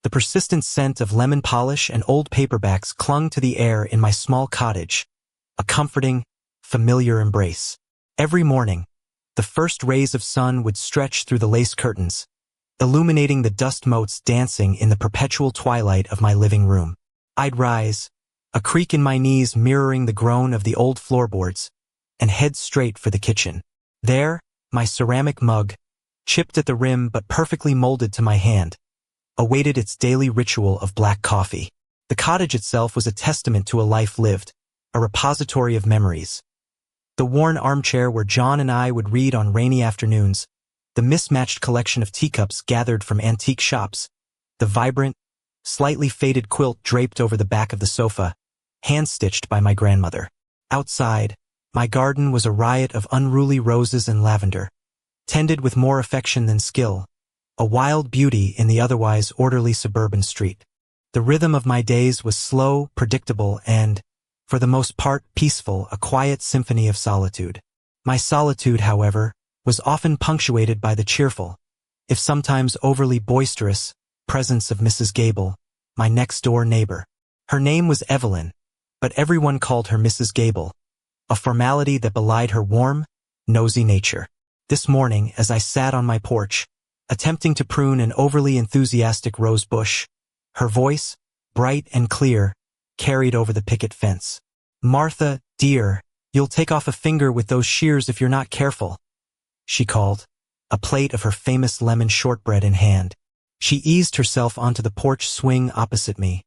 The persistent scent of lemon polish and old paperbacks clung to the air in my small cottage, a comforting, familiar embrace. Every morning, the first rays of sun would stretch through the lace curtains, illuminating the dust motes dancing in the perpetual twilight of my living room. I'd rise, a creak in my knees mirroring the groan of the old floorboards, and head straight for the kitchen. There, my ceramic mug, chipped at the rim but perfectly molded to my hand, awaited its daily ritual of black coffee. The cottage itself was a testament to a life lived, a repository of memories. The worn armchair where John and I would read on rainy afternoons, the mismatched collection of teacups gathered from antique shops, the vibrant, slightly faded quilt draped over the back of the sofa, hand-stitched by my grandmother. Outside, my garden was a riot of unruly roses and lavender, tended with more affection than skill, a wild beauty in the otherwise orderly suburban street. The rhythm of my days was slow, predictable, and, for the most part, peaceful, a quiet symphony of solitude. My solitude, however, was often punctuated by the cheerful, if sometimes overly boisterous, presence of Mrs. Gable, my next-door neighbor. Her name was Evelyn, but everyone called her Mrs. Gable, a formality that belied her warm, nosy nature. This morning, as I sat on my porch, attempting to prune an overly enthusiastic rose bush, her voice, bright and clear, carried over the picket fence. "Martha, dear, you'll take off a finger with those shears if you're not careful," she called, a plate of her famous lemon shortbread in hand. She eased herself onto the porch swing opposite me,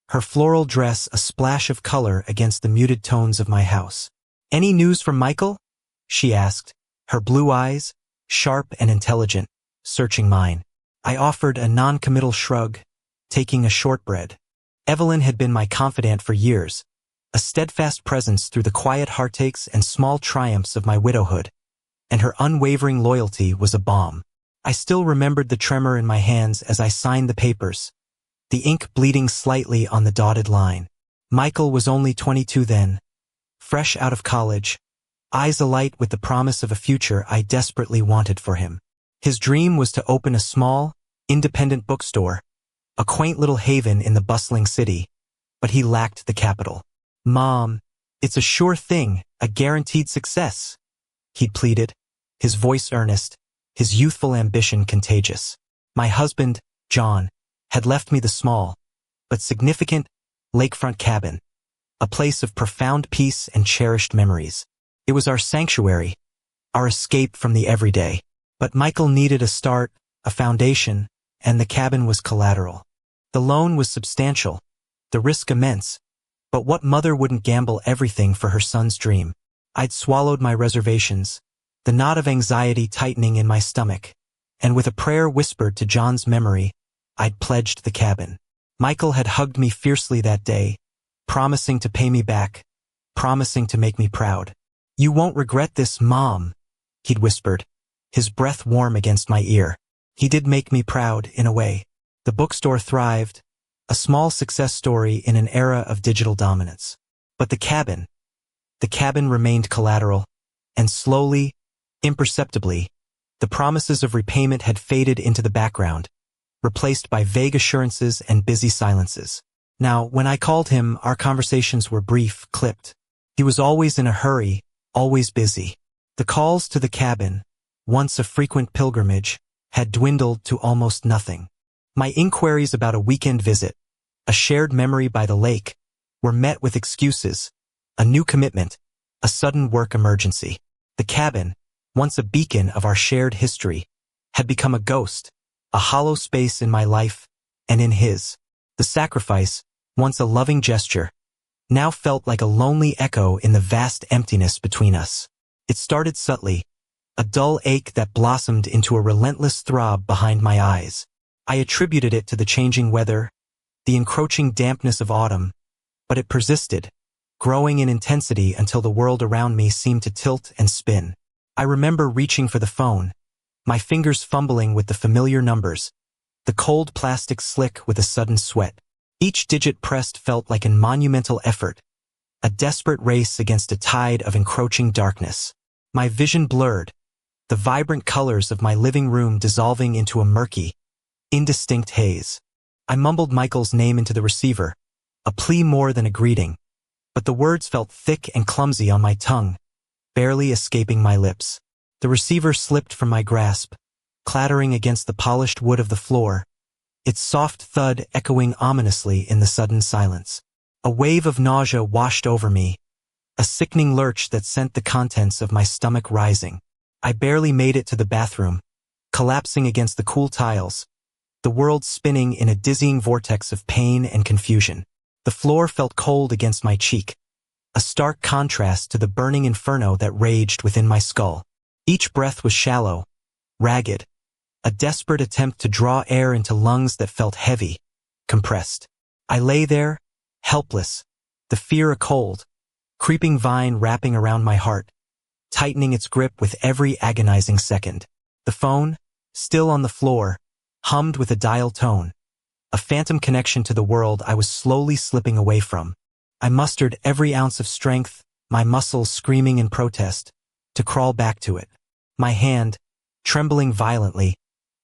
her floral dress a splash of color against the muted tones of my house. "Any news from Michael?" she asked, her blue eyes, sharp and intelligent, searching mine. I offered a non-committal shrug, taking a shortbread. Evelyn had been my confidant for years, a steadfast presence through the quiet heartaches and small triumphs of my widowhood, and her unwavering loyalty was a balm. I still remembered the tremor in my hands as I signed the papers, the ink bleeding slightly on the dotted line. Michael was only 22 then, fresh out of college, eyes alight with the promise of a future I desperately wanted for him. His dream was to open a small, independent bookstore, a quaint little haven in the bustling city, but he lacked the capital. "Mom, it's a sure thing, a guaranteed success," he'd pleaded, his voice earnest, his youthful ambition contagious. My husband, John, had left me the small, but significant, lakefront cabin, a place of profound peace and cherished memories. It was our sanctuary, our escape from the everyday. But Michael needed a start, a foundation, and the cabin was collateral. The loan was substantial, the risk immense, but what mother wouldn't gamble everything for her son's dream? I'd swallowed my reservations, the knot of anxiety tightening in my stomach, and with a prayer whispered to John's memory, I'd pledged the cabin. Michael had hugged me fiercely that day, promising to pay me back, promising to make me proud. "You won't regret this, Mom," he'd whispered, his breath warm against my ear. He did make me proud, in a way. The bookstore thrived, a small success story in an era of digital dominance. But the cabin remained collateral, and slowly, imperceptibly, the promises of repayment had faded into the background, replaced by vague assurances and busy silences. Now, when I called him, our conversations were brief, clipped. He was always in a hurry, always busy. The calls to the cabin, once a frequent pilgrimage, had dwindled to almost nothing. My inquiries about a weekend visit, a shared memory by the lake, were met with excuses, a new commitment, a sudden work emergency. The cabin, once a beacon of our shared history, had become a ghost, a hollow space in my life and in his. The sacrifice, once a loving gesture, now felt like a lonely echo in the vast emptiness between us. It started subtly, a dull ache that blossomed into a relentless throb behind my eyes. I attributed it to the changing weather, the encroaching dampness of autumn, but it persisted, growing in intensity until the world around me seemed to tilt and spin. I remember reaching for the phone, my fingers fumbling with the familiar numbers, the cold plastic slick with a sudden sweat. Each digit pressed felt like a monumental effort, a desperate race against a tide of encroaching darkness. My vision blurred, the vibrant colors of my living room dissolving into a murky, indistinct haze. I mumbled Michael's name into the receiver, a plea more than a greeting, but the words felt thick and clumsy on my tongue, barely escaping my lips. The receiver slipped from my grasp, clattering against the polished wood of the floor, its soft thud echoing ominously in the sudden silence. A wave of nausea washed over me, a sickening lurch that sent the contents of my stomach rising. I barely made it to the bathroom, collapsing against the cool tiles, the world spinning in a dizzying vortex of pain and confusion. The floor felt cold against my cheek, a stark contrast to the burning inferno that raged within my skull. Each breath was shallow, ragged, a desperate attempt to draw air into lungs that felt heavy, compressed. I lay there, helpless, the fear a cold, creeping vine wrapping around my heart, tightening its grip with every agonizing second. The phone, still on the floor, hummed with a dial tone, a phantom connection to the world I was slowly slipping away from. I mustered every ounce of strength, my muscles screaming in protest, to crawl back to it. My hand, trembling violently,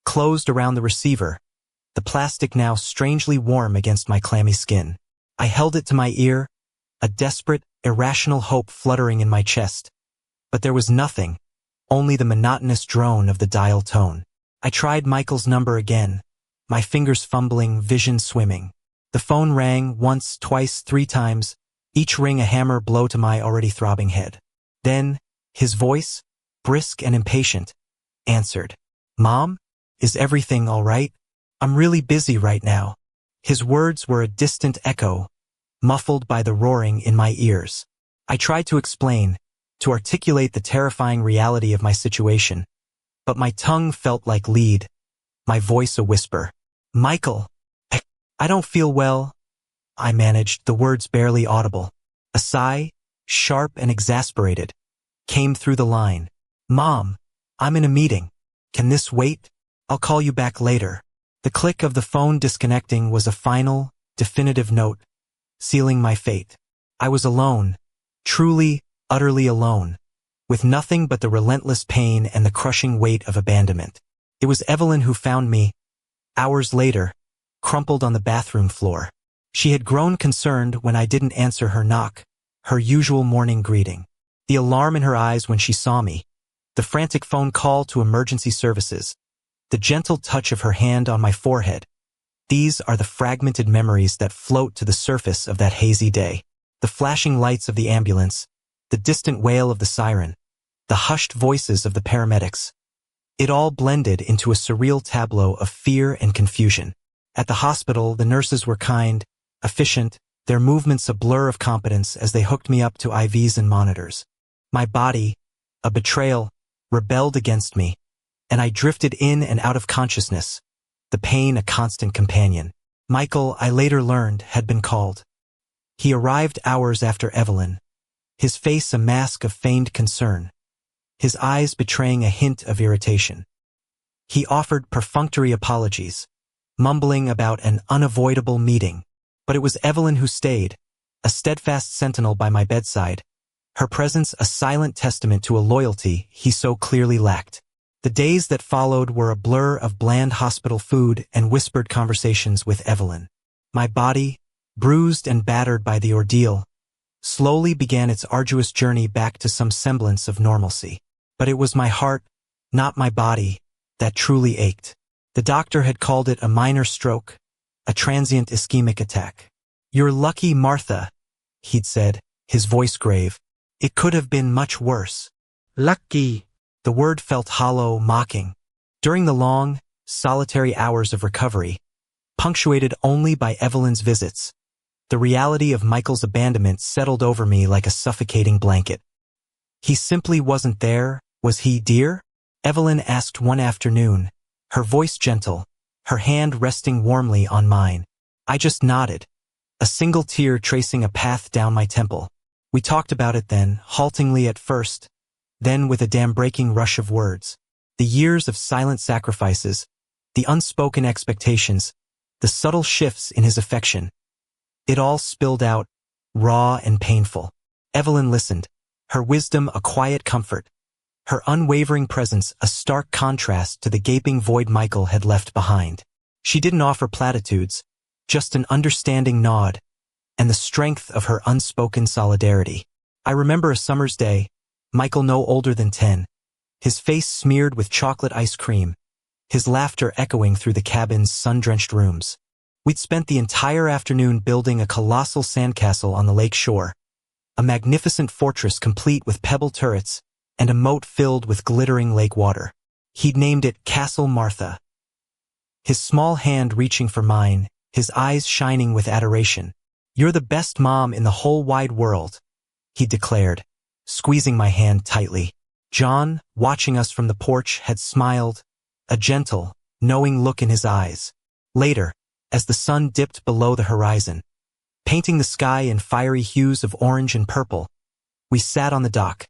closed around the receiver, the plastic now strangely warm against my clammy skin. I held it to my ear, a desperate, irrational hope fluttering in my chest. But there was nothing, only the monotonous drone of the dial tone. I tried Michael's number again, my fingers fumbling, vision swimming. The phone rang once, twice, 3 times, each ring a hammer blow to my already throbbing head. Then, his voice, brisk and impatient, answered. "Mom? Is everything all right? I'm really busy right now." His words were a distant echo, muffled by the roaring in my ears. I tried to explain, to articulate the terrifying reality of my situation, but my tongue felt like lead, my voice a whisper. "Michael, I don't feel well," I managed, the words barely audible. A sigh, sharp and exasperated, came through the line. "Mom, I'm in a meeting. Can this wait? I'll call you back later." The click of the phone disconnecting was a final, definitive note, sealing my fate. I was alone, truly, utterly alone, with nothing but the relentless pain and the crushing weight of abandonment. It was Evelyn who found me, hours later, crumpled on the bathroom floor. She had grown concerned when I didn't answer her knock, her usual morning greeting. The alarm in her eyes when she saw me, the frantic phone call to emergency services, the gentle touch of her hand on my forehead. These are the fragmented memories that float to the surface of that hazy day. The flashing lights of the ambulance, the distant wail of the siren, the hushed voices of the paramedics. It all blended into a surreal tableau of fear and confusion. At the hospital, the nurses were kind, efficient, their movements a blur of competence as they hooked me up to IVs and monitors. My body, a betrayal, rebelled against me, and I drifted in and out of consciousness, the pain a constant companion. Michael, I later learned, had been called. He arrived hours after Evelyn, his face a mask of feigned concern, his eyes betraying a hint of irritation. He offered perfunctory apologies, mumbling about an unavoidable meeting. But it was Evelyn who stayed, a steadfast sentinel by my bedside, her presence a silent testament to a loyalty he so clearly lacked. The days that followed were a blur of bland hospital food and whispered conversations with Evelyn. My body, bruised and battered by the ordeal, slowly began its arduous journey back to some semblance of normalcy. But it was my heart, not my body, that truly ached. The doctor had called it a minor stroke, a transient ischemic attack. "You're lucky, Martha," he'd said, his voice grave. "It could have been much worse." "Lucky." The word felt hollow, mocking. During the long, solitary hours of recovery, punctuated only by Evelyn's visits, the reality of Michael's abandonment settled over me like a suffocating blanket. He simply wasn't there, was he, dear? Evelyn asked one afternoon, her voice gentle, her hand resting warmly on mine. I just nodded, a single tear tracing a path down my temple. We talked about it then, haltingly at first, then with a dam-breaking rush of words. The years of silent sacrifices, the unspoken expectations, the subtle shifts in his affection. It all spilled out, raw and painful. Evelyn listened, her wisdom a quiet comfort, her unwavering presence a stark contrast to the gaping void Michael had left behind. She didn't offer platitudes, just an understanding nod, and the strength of her unspoken solidarity. I remember a summer's day, Michael no older than 10, his face smeared with chocolate ice cream, his laughter echoing through the cabin's sun-drenched rooms. We'd spent the entire afternoon building a colossal sandcastle on the lake shore, a magnificent fortress complete with pebble turrets and a moat filled with glittering lake water. He'd named it Castle Martha. His small hand reaching for mine, his eyes shining with adoration. "You're the best mom in the whole wide world," he declared, squeezing my hand tightly. John, watching us from the porch, had smiled, a gentle, knowing look in his eyes. Later, as the sun dipped below the horizon, painting the sky in fiery hues of orange and purple, we sat on the dock,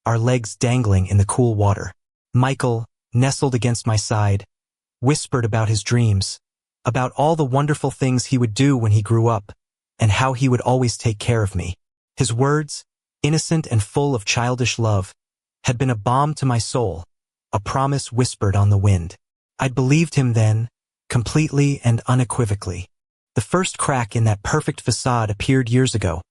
our legs dangling in the cool water. Michael, nestled against my side, whispered about his dreams, about all the wonderful things he would do when he grew up, and how he would always take care of me. His words, innocent and full of childish love, had been a balm to my soul, a promise whispered on the wind. I'd believed him then, completely and unequivocally. The first crack in that perfect facade appeared years ago,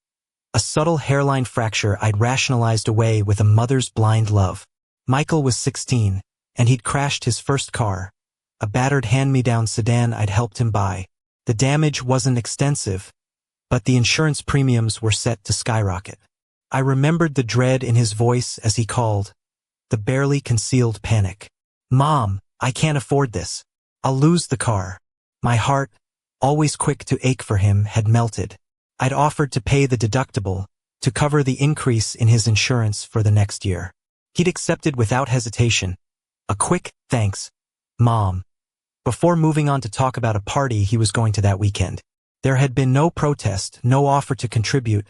a subtle hairline fracture I'd rationalized away with a mother's blind love. Michael was 16, and he'd crashed his first car, a battered hand-me-down sedan I'd helped him buy. The damage wasn't extensive, but the insurance premiums were set to skyrocket. I remembered the dread in his voice as he called, the barely concealed panic. "Mom, I can't afford this. I'll lose the car." My heart, always quick to ache for him, had melted. I'd offered to pay the deductible, to cover the increase in his insurance for the next year. He'd accepted without hesitation. A quick, "Thanks, Mom," before moving on to talk about a party he was going to that weekend. There had been no protest, no offer to contribute,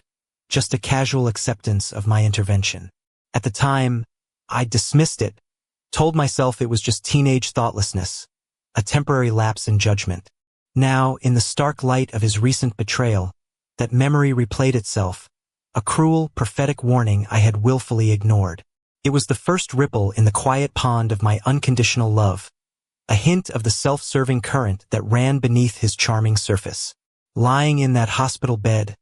just a casual acceptance of my intervention. At the time, I dismissed it, told myself it was just teenage thoughtlessness, a temporary lapse in judgment. Now, in the stark light of his recent betrayal, that memory replayed itself, a cruel, prophetic warning I had willfully ignored. It was the first ripple in the quiet pond of my unconditional love, a hint of the self-serving current that ran beneath his charming surface. Lying in that hospital bed,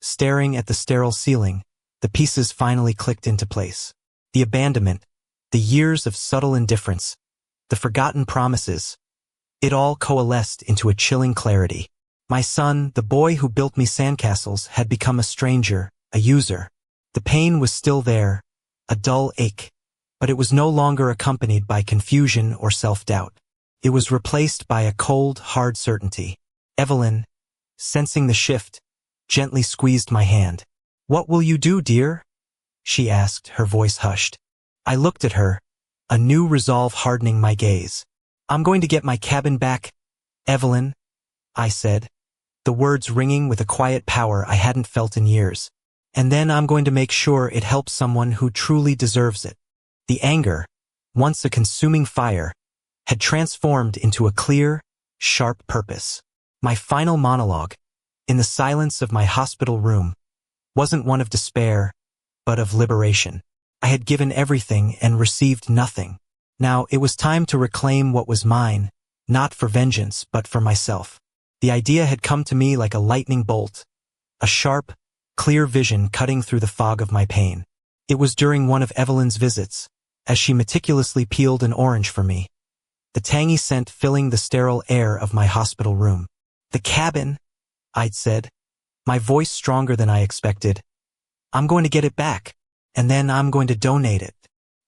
staring at the sterile ceiling, the pieces finally clicked into place. The abandonment, the years of subtle indifference, the forgotten promises, it all coalesced into a chilling clarity. My son, the boy who built me sandcastles, had become a stranger, a user. The pain was still there, a dull ache, but it was no longer accompanied by confusion or self-doubt. It was replaced by a cold, hard certainty. Evelyn, sensing the shift, gently squeezed my hand. "What will you do, dear?" she asked, her voice hushed. I looked at her, a new resolve hardening my gaze. "I'm going to get my cabin back, Evelyn," I said, the words ringing with a quiet power I hadn't felt in years. "And then I'm going to make sure it helps someone who truly deserves it." The anger, once a consuming fire, had transformed into a clear, sharp purpose. My final monologue, in the silence of my hospital room, wasn't one of despair, but of liberation. I had given everything and received nothing. Now it was time to reclaim what was mine, not for vengeance, but for myself. The idea had come to me like a lightning bolt, a sharp, clear vision cutting through the fog of my pain. It was during one of Evelyn's visits, as she meticulously peeled an orange for me, the tangy scent filling the sterile air of my hospital room. "The cabin," I'd said, my voice stronger than I expected. "I'm going to get it back, and then I'm going to donate it."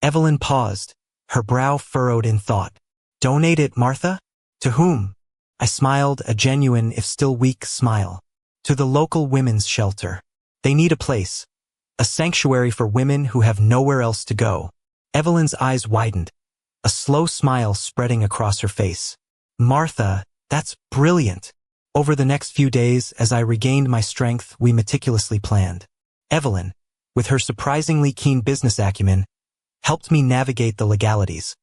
Evelyn paused, her brow furrowed in thought. "Donate it, Martha? To whom?" I smiled, a genuine, if still weak, smile. "To the local women's shelter. They need a place, a sanctuary for women who have nowhere else to go." Evelyn's eyes widened, a slow smile spreading across her face. "Martha, that's brilliant." Over the next few days, as I regained my strength, we meticulously planned. Evelyn, with her surprisingly keen business acumen, helped me navigate the legalities,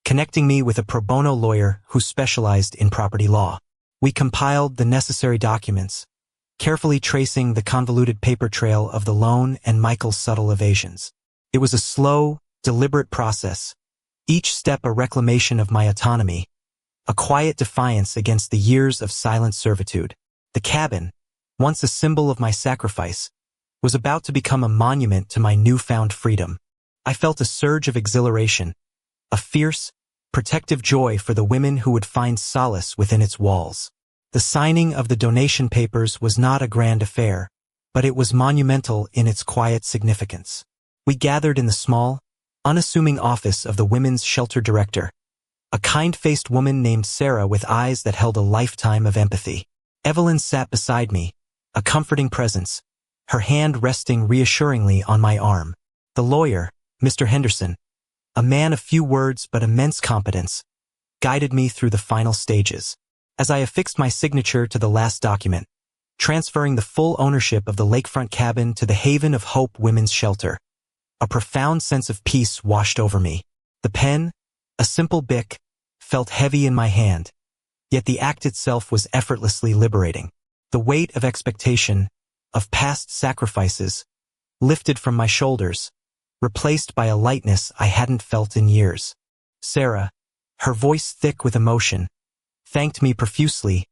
connecting me with a pro bono lawyer who specialized in property law. We compiled the necessary documents, carefully tracing the convoluted paper trail of the loan and Michael's subtle evasions. It was a slow, deliberate process, each step a reclamation of my autonomy, a quiet defiance against the years of silent servitude. The cabin, once a symbol of my sacrifice, was about to become a monument to my newfound freedom. I felt a surge of exhilaration, a fierce, protective joy for the women who would find solace within its walls. The signing of the donation papers was not a grand affair, but it was monumental in its quiet significance. We gathered in the small, unassuming office of the women's shelter director, a kind-faced woman named Sarah with eyes that held a lifetime of empathy. Evelyn sat beside me, a comforting presence, her hand resting reassuringly on my arm. The lawyer, Mr. Henderson, a man of few words but immense competence, guided me through the final stages. As I affixed my signature to the last document, transferring the full ownership of the lakefront cabin to the Haven of Hope Women's Shelter, a profound sense of peace washed over me. The pen, a simple bic, felt heavy in my hand, yet the act itself was effortlessly liberating. The weight of expectation, of past sacrifices, lifted from my shoulders, replaced by a lightness I hadn't felt in years. Sarah, her voice thick with emotion, thanked me profusely,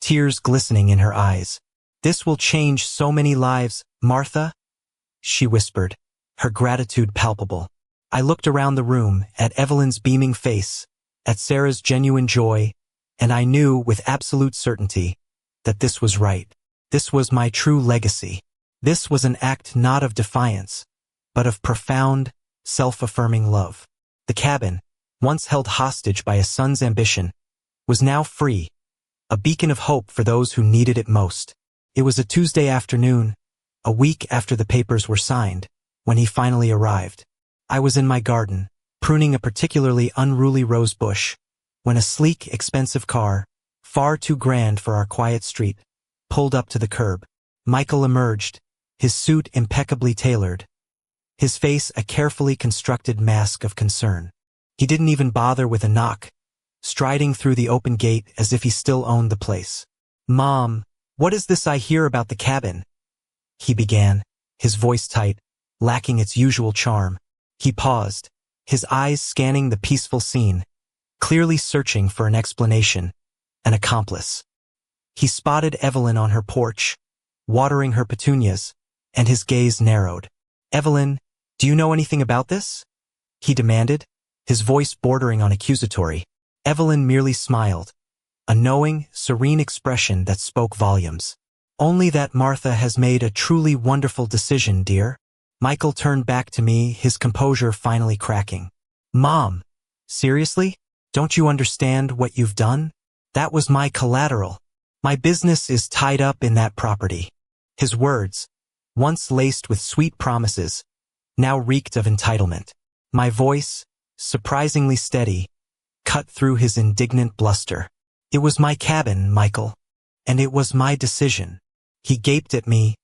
tears glistening in her eyes. "This will change so many lives, Martha," she whispered, her gratitude palpable. I looked around the room, at Evelyn's beaming face, at Sarah's genuine joy, and I knew with absolute certainty that this was right. This was my true legacy. This was an act not of defiance, but of profound, self-affirming love. The cabin, once held hostage by a son's ambition, was now free, a beacon of hope for those who needed it most. It was a Tuesday afternoon, a week after the papers were signed, when he finally arrived. I was in my garden, pruning a particularly unruly rose bush, when a sleek, expensive car, far too grand for our quiet street, pulled up to the curb. Michael emerged, his suit impeccably tailored, his face a carefully constructed mask of concern. He didn't even bother with a knock, striding through the open gate as if he still owned the place. "Mom, what is this I hear about the cabin?" he began, his voice tight, lacking its usual charm. He paused, his eyes scanning the peaceful scene, clearly searching for an explanation, an accomplice. He spotted Evelyn on her porch, watering her petunias, and his gaze narrowed. "Evelyn, do you know anything about this?" he demanded, his voice bordering on accusatory. Evelyn merely smiled, a knowing, serene expression that spoke volumes. "Only that Martha has made a truly wonderful decision, dear." Michael turned back to me, his composure finally cracking. "Mom, seriously? Don't you understand what you've done? That was my collateral. My business is tied up in that property." His words, once laced with sweet promises, now reeked of entitlement. My voice, surprisingly steady, cut through his indignant bluster. "It was my cabin, Michael, and it was my decision." He gaped at me,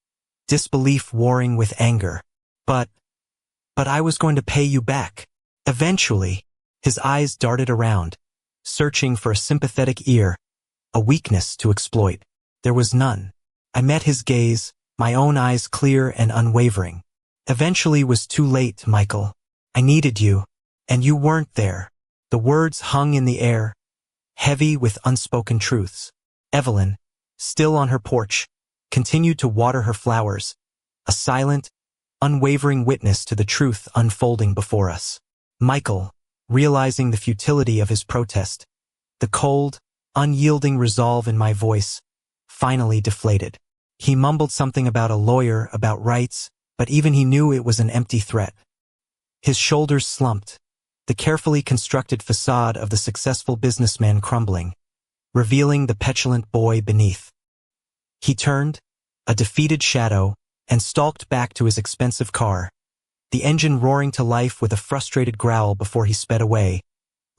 disbelief warring with anger. But I was going to pay you back. Eventually." His eyes darted around, searching for a sympathetic ear, a weakness to exploit. There was none. I met his gaze, my own eyes clear and unwavering. "Eventually was too late, Michael. I needed you, and you weren't there." The words hung in the air, heavy with unspoken truths. Evelyn, still on her porch, continued to water her flowers, a silent, unwavering witness to the truth unfolding before us. Michael, realizing the futility of his protest, the cold, unyielding resolve in my voice, finally deflated. He mumbled something about a lawyer, about rights, but even he knew it was an empty threat. His shoulders slumped, the carefully constructed facade of the successful businessman crumbling, revealing the petulant boy beneath. He turned, a defeated shadow, and stalked back to his expensive car, the engine roaring to life with a frustrated growl before he sped away,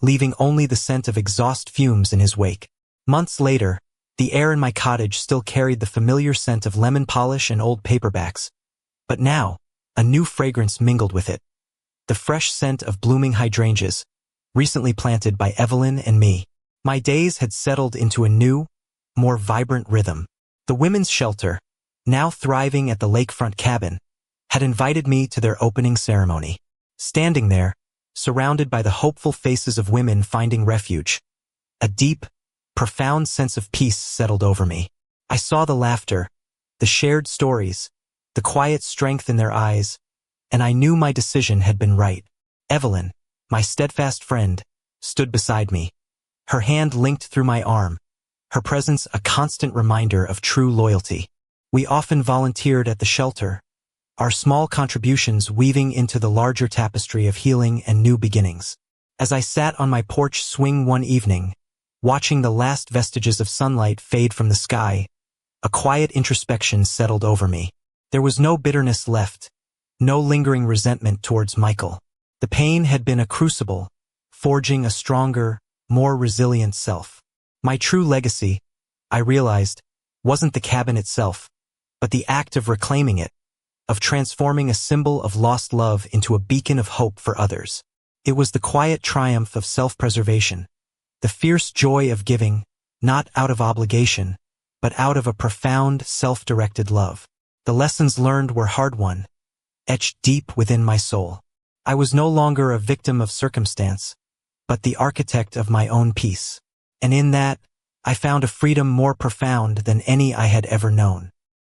leaving only the scent of exhaust fumes in his wake. Months later, the air in my cottage still carried the familiar scent of lemon polish and old paperbacks, but now, a new fragrance mingled with it, the fresh scent of blooming hydrangeas, recently planted by Evelyn and me. My days had settled into a new, more vibrant rhythm. The women's shelter, now thriving at the lakefront cabin, had invited me to their opening ceremony. Standing there, surrounded by the hopeful faces of women finding refuge, a deep, profound sense of peace settled over me. I saw the laughter, the shared stories, the quiet strength in their eyes, and I knew my decision had been right. Evelyn, my steadfast friend, stood beside me, her hand linked through my arm, her presence a constant reminder of true loyalty. We often volunteered at the shelter, our small contributions weaving into the larger tapestry of healing and new beginnings. As I sat on my porch swing one evening, watching the last vestiges of sunlight fade from the sky, a quiet introspection settled over me. There was no bitterness left, no lingering resentment towards Michael. The pain had been a crucible, forging a stronger, more resilient self. My true legacy, I realized, wasn't the cabin itself, but the act of reclaiming it, of transforming a symbol of lost love into a beacon of hope for others. It was the quiet triumph of self-preservation, the fierce joy of giving, not out of obligation, but out of a profound, self-directed love. The lessons learned were hard-won, etched deep within my soul. I was no longer a victim of circumstance, but the architect of my own peace. And in that, I found a freedom more profound than any I had ever known.